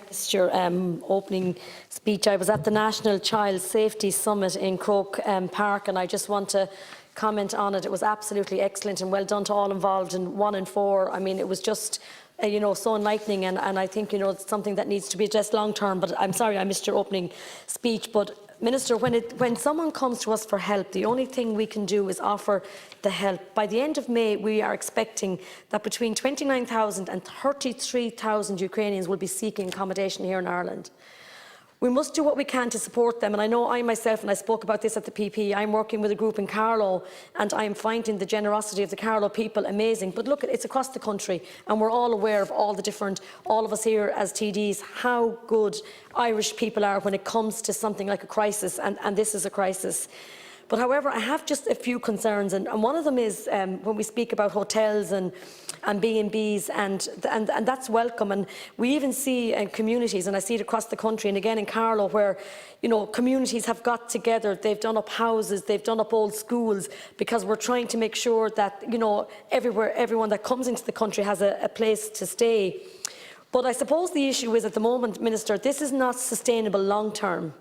missed your opening speech. I was at the National Child Safety Summit in Croke Park, and I just want to comment on it. It was absolutely excellent, and well done to all involved in 1 and 4. I mean, it was just so enlightening, and I think it's something that needs to be addressed long term. But I'm sorry I missed your opening speech. But Minister, when someone comes to us for help, the only thing we can do is offer the help. By the end of May, we are expecting that between 29,000 and 33,000 Ukrainians will be seeking accommodation here in Ireland. We must do what we can to support them, and I know I myself, and I spoke about this at the PP, I'm working with a group in Carlow, and I'm finding the generosity of the Carlow people amazing. But look, it's across the country, and we're all aware of all of us here as TDs, how good Irish people are when it comes to something like a crisis, and this is a crisis. But however, I have just a few concerns, and one of them is when we speak about hotels and B&Bs, and that's welcome. And we even see communities, and I see it across the country, and again in Carlow, where communities have got together, they've done up houses, they've done up old schools, because we're trying to make sure that everyone that comes into the country has a place to stay. But I suppose the issue is, at the moment, Minister, this is not sustainable long term.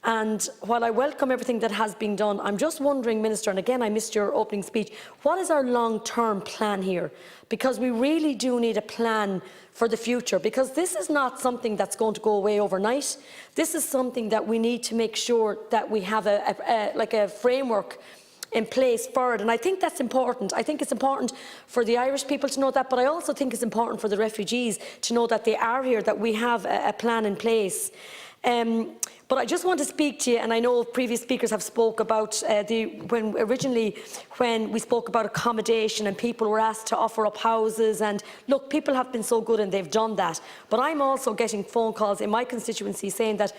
And while I welcome everything that has been done, I'm just wondering, Minister, and again I missed your opening speech, what is our long-term plan here? Because we really do need a plan for the future, because this is not something that's going to go away overnight. This is something that we need to make sure that we have a framework in place for it, and I think that's important. I think it's important for the Irish people to know that, but I also think it's important for the refugees to know that they are here, that we have a plan in place. But I just want to speak to you, and I know previous speakers have spoke about when we spoke about accommodation and people were asked to offer up houses, and look, people have been so good and they've done that. But I'm also getting phone calls in my constituency saying that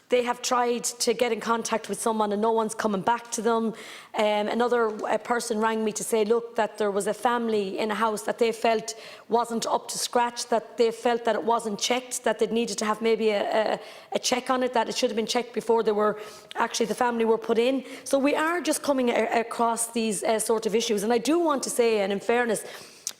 they have tried to get in contact with someone and no one's coming back to them. Another person rang me to say, look, that there was a family in a house that they felt wasn't up to scratch, that they felt that it wasn't checked, that they needed to have maybe a check on it, that it should have been checked before the family were put in. So we are just coming across these sort of issues. And I do want to say, and in fairness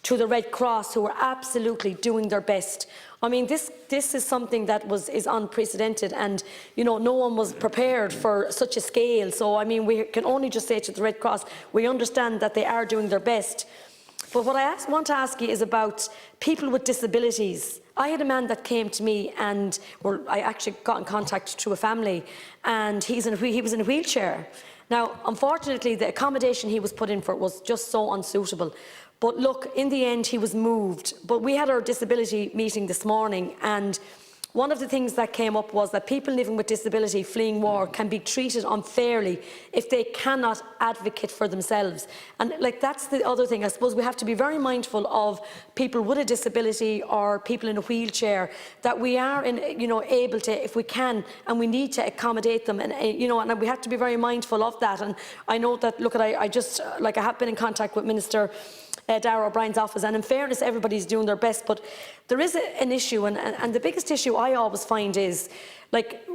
to the Red Cross, who are absolutely doing their best. I mean, this is something that is unprecedented, and no one was prepared for such a scale. So I mean, we can only just say to the Red Cross, we understand that they are doing their best. But what I want to ask you is about people with disabilities. I had a man that came to me, and I actually got in contact to a family, and he was in a wheelchair. Now, unfortunately, the accommodation he was put in for was just so unsuitable. But look, in the end, he was moved. But we had our disability meeting this morning, and one of the things that came up was that people living with disability fleeing war can be treated unfairly if they cannot advocate for themselves. And that's the other thing. I suppose we have to be very mindful of people with a disability or people in a wheelchair, that we are able to, if we can, and we need to accommodate them, and and we have to be very mindful of that. And I know that, look, I have been in contact with Minister Darragh O'Brien's office, and in fairness, everybody's doing their best, but there is an issue, and the biggest issue I always find is,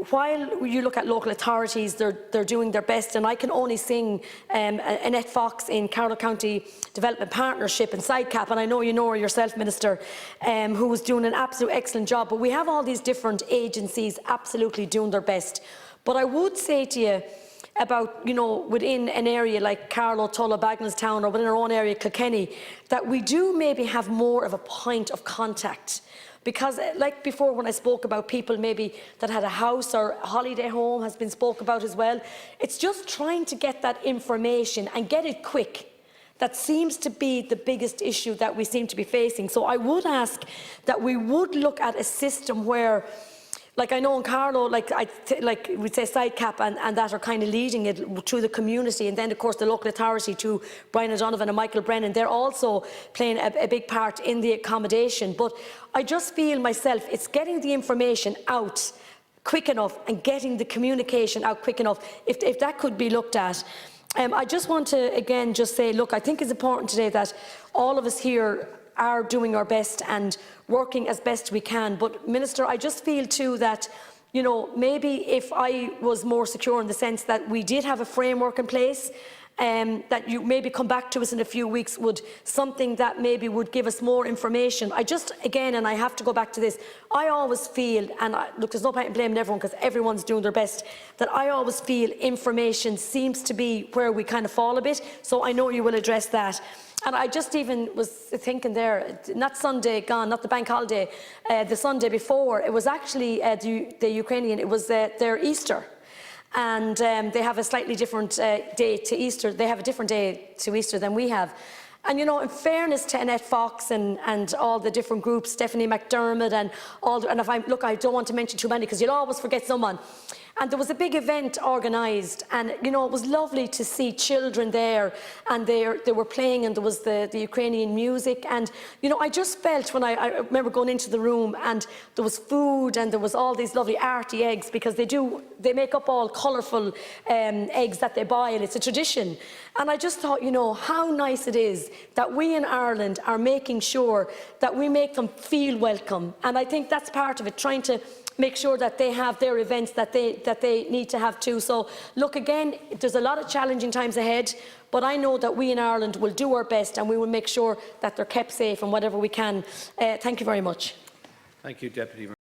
while you look at local authorities, they're doing their best, and I can only sing Annette Fox in Carlow County Development Partnership and SIDECAP, and I know you know her yourself, Minister, who was doing an absolute excellent job. But we have all these different agencies absolutely doing their best. But I would say to you, about, within an area like Carlow, Tulla, Bagenalstown, or within our own area, Kilkenny, that we do maybe have more of a point of contact. Because, like before, when I spoke about people maybe that had a house or a holiday home has been spoke about as well, it's just trying to get that information and get it quick. That seems to be the biggest issue that we seem to be facing. So I would ask that we would look at a system where, I know in Carlow, we'd say SIDECAP and that are kind of leading it to the community, and then of course the local authority, to Brian O'Donovan and Michael Brennan, they're also playing a big part in the accommodation. But I just feel myself, it's getting the information out quick enough and getting the communication out quick enough, if that could be looked at. I just want to again just say, look, I think it's important today that all of us here are doing our best and working as best we can. But Minister, I just feel too that, maybe if I was more secure in the sense that we did have a framework in place, that you maybe come back to us in a few weeks, would something that maybe would give us more information. I just, again, and I have to go back to this, I always feel, and look, there's no point in blaming everyone because everyone's doing their best, that I always feel information seems to be where we kind of fall a bit, so I know you will address that. And I just even was thinking there, not Sunday gone, not the bank holiday, the Sunday before, it was actually the Ukrainian, it was their Easter. And they have a slightly different day to Easter. They have a different day to Easter than we have. And, you know, in fairness to Annette Fox and all the different groups, Stephanie McDermott and all, and if I look, I don't want to mention too many because you'll always forget someone. And there was a big event organised, and you know, it was lovely to see children there, and they were playing, and there was the Ukrainian music, and you know, I just felt when I remember going into the room, and there was food, and there was all these lovely arty eggs, because they make up all colourful eggs that they buy, and it's a tradition. And I just thought, you know, how nice it is that we in Ireland are making sure that we make them feel welcome, and I think that's part of it, trying to make sure that they have their events that they need to have too. So look, again, there's a lot of challenging times ahead, but I know that we in Ireland will do our best and we will make sure that they're kept safe and whatever we can. Thank you very much. Thank you, Deputy.